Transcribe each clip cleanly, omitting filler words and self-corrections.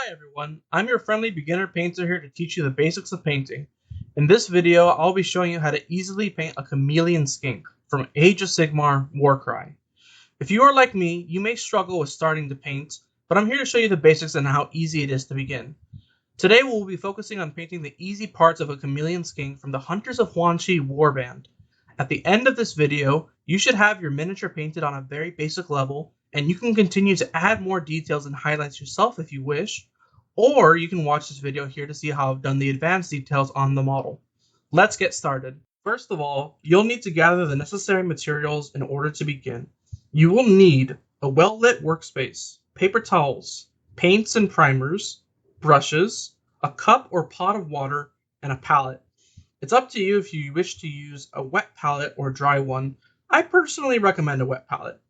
Hi everyone, I'm your friendly beginner painter here to teach you the basics of painting. In this video, I'll be showing you how to easily paint a Chameleon Skink from Age of Sigmar Warcry. If you are like me, you may struggle with starting to paint, but I'm here to show you the basics and how easy it is to begin. Today we'll be focusing on painting the easy parts of a Chameleon Skink from the Hunters of Huanchi warband. At the end of this video, you should have your miniature painted on a very basic level, and you can continue to add more details and highlights yourself if you wish, or you can watch this video here to see how I've done the advanced details on the model. Let's get started. First of all, you'll need to gather the necessary materials in order to begin. You will need a well-lit workspace, paper towels, paints and primers, brushes, a cup or pot of water, and a palette. It's up to you if you wish to use a wet palette or dry one. I personally recommend a wet palette.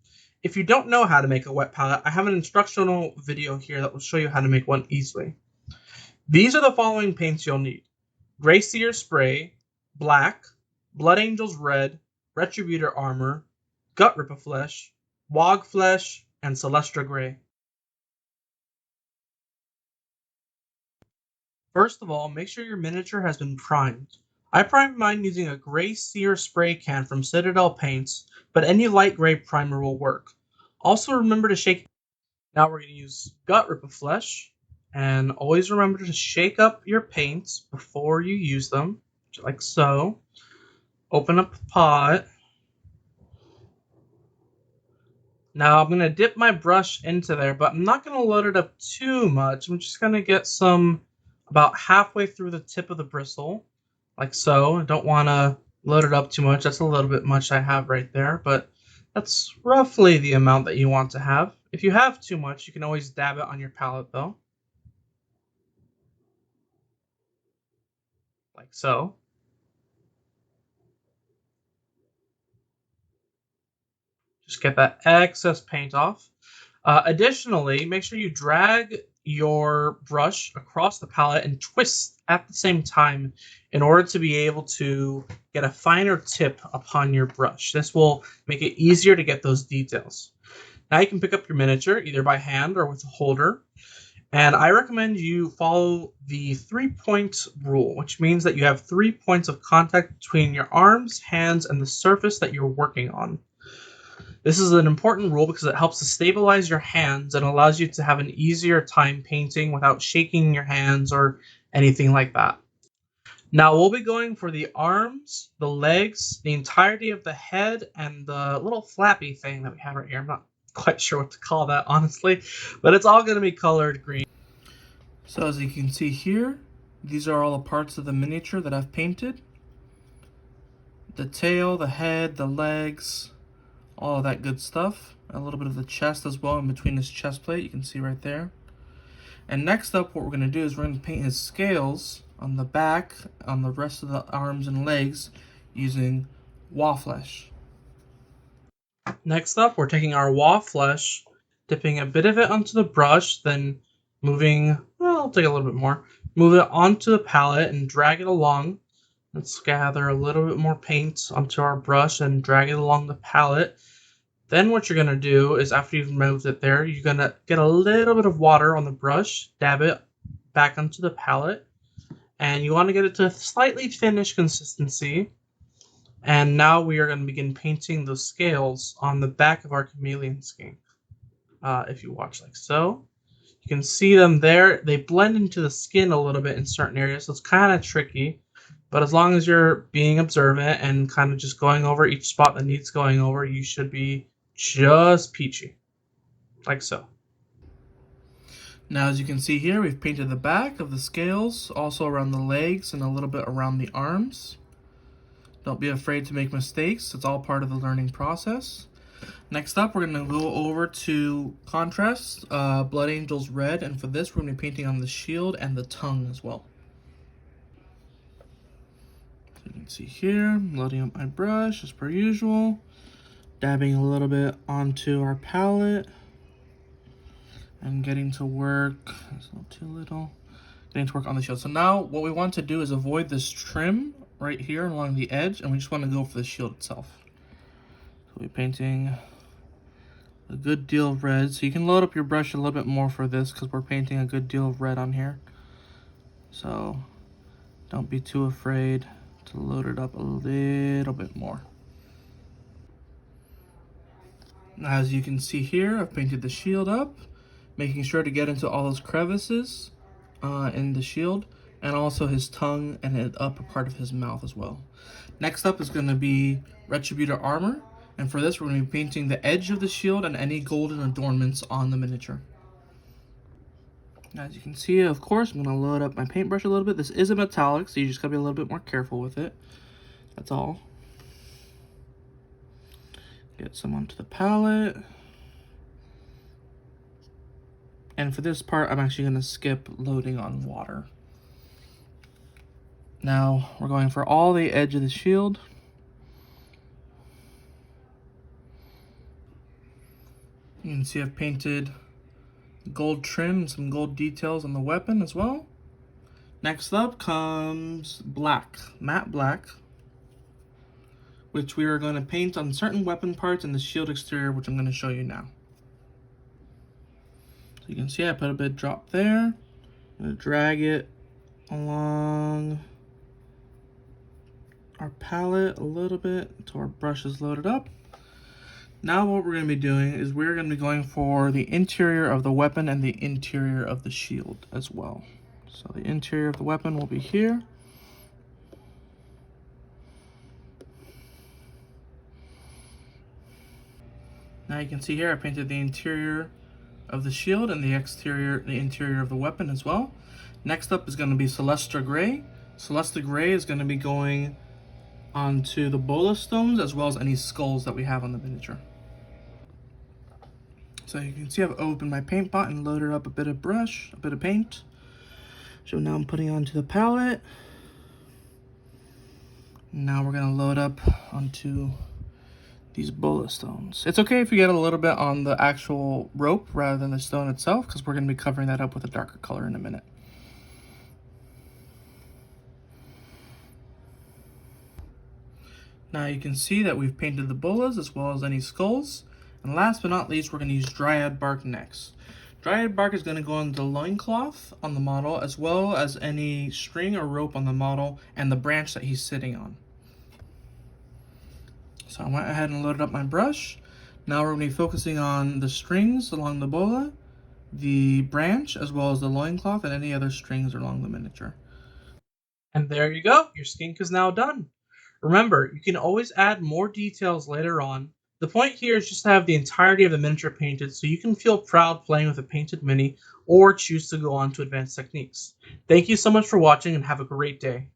If you don't know how to make a wet palette, I have an instructional video here that will show you how to make one easily. These are the following paints you'll need: Gray Seer Spray, Black, Blood Angels Red, Retributor Armor, Gut Ripper Flesh, Wog Flesh, and Celestra Gray. First of all, make sure your miniature has been primed. I primed mine using a Gray Seer spray can from Citadel Paints, but any light gray primer will work. Also remember to shake. Now we're going to use Gut Ripper Flesh, and always remember to shake up your paints before you use them, like so. Open up the pot. Now I'm going to dip my brush into there, but I'm not going to load it up too much. I'm just going to get some about halfway through the tip of the bristle, like so. I don't want to load it up too much. That's a little bit much I have right there, but that's roughly the amount that you want to have. If you have too much, you can always dab it on your palette though, like so. Just get that excess paint off. Additionally, make sure you drag your brush across the palette and twist at the same time in order to be able to get a finer tip upon your brush. This will make it easier to get those details. Now you can pick up your miniature either by hand or with a holder. And I recommend you follow the 3-point rule, which means that you have 3 points of contact between your arms, hands, and the surface that you're working on. This is an important rule because it helps to stabilize your hands and allows you to have an easier time painting without shaking your hands or anything like that. Now we'll be going for the arms, the legs, the entirety of the head, and the little flappy thing that we have right here. I'm not quite sure what to call that, honestly, but it's all going to be colored green. So as you can see here, these are all the parts of the miniature that I've painted. The tail, the head, the legs, all of that good stuff. A little bit of the chest as well in between his chest plate, you can see right there. And next up, what we're going to do is we're going to paint his scales on the back, on the rest of the arms and legs, using Wah Flesh. Next up, we're taking our Wah Flesh, dipping a bit of it onto the brush, then moving, well, I'll take a little bit more, move it onto the palette and drag it along. Let's gather a little bit more paint onto our brush and drag it along the palette. Then what you're going to do is after you've moved it there, you're going to get a little bit of water on the brush, dab it back onto the palette, and you want to get it to a slightly thinnish consistency. And now we are going to begin painting the scales on the back of our Chameleon Skink. If you watch like so, you can see them there. They blend into the skin a little bit in certain areas, so it's kind of tricky. But as long as you're being observant and kind of just going over each spot that needs going over, you should be just peachy, like so. Now, as you can see here, we've painted the back of the scales, also around the legs and a little bit around the arms. Don't be afraid to make mistakes. It's all part of the learning process. Next up, we're going to go over to contrast, Blood Angels Red, and for this, we're going to be painting on the shield and the tongue as well. You can see here, I'm loading up my brush as per usual, dabbing a little bit onto our palette, and getting to work, it's not too little, getting to work on the shield. So now what we want to do is avoid this trim right here along the edge, and we just want to go for the shield itself. So we're painting a good deal of red. So you can load up your brush a little bit more for this because we're painting a good deal of red on here. So don't be too afraid to load it up a little bit more. As you can see here, I've painted the shield up, making sure to get into all those crevices in the shield, and also his tongue and the upper part of his mouth as well. Next up is going to be Retributor armor, and for this we're going to be painting the edge of the shield and any golden adornments on the miniature. As you can see, of course, I'm going to load up my paintbrush a little bit. This is a metallic, so you just got to be a little bit more careful with it. That's all. Get some onto the palette. And for this part, I'm actually going to skip loading on water. Now, we're going for all the edge of the shield. You can see I've painted gold trim and some gold details on the weapon as well. Next up comes black, matte black, which we are going to paint on certain weapon parts in the shield exterior, which I'm going to show you now. So you can see I put a bit drop there. I'm going to drag it along our palette a little bit until our brush is loaded up. Now what we're going to be doing is we're going to be going for the interior of the weapon and the interior of the shield as well. So the interior of the weapon will be here. Now you can see here I painted the interior of the shield and the interior of the weapon as well. Next up is going to be Celestia Gray. Celestia Gray is going to be going onto the bola stones as well as any skulls that we have on the miniature. So you can see I've opened my paint pot and loaded up a bit of brush, a bit of paint. So now I'm putting onto the palette. Now we're gonna load up onto these bola stones. It's okay if you get a little bit on the actual rope rather than the stone itself, because we're gonna be covering that up with a darker color in a minute. Now you can see that we've painted the bolas as well as any skulls. And last but not least, we're going to use Dryad Bark next. Dryad Bark is going to go on the loincloth on the model, as well as any string or rope on the model and the branch that he's sitting on. So I went ahead and loaded up my brush. Now we're going to be focusing on the strings along the bola, the branch, as well as the loincloth and any other strings along the miniature. And there you go. Your skink is now done. Remember, you can always add more details later on. The point here is just to have the entirety of the miniature painted so you can feel proud playing with a painted mini or choose to go on to advanced techniques. Thank you so much for watching and have a great day.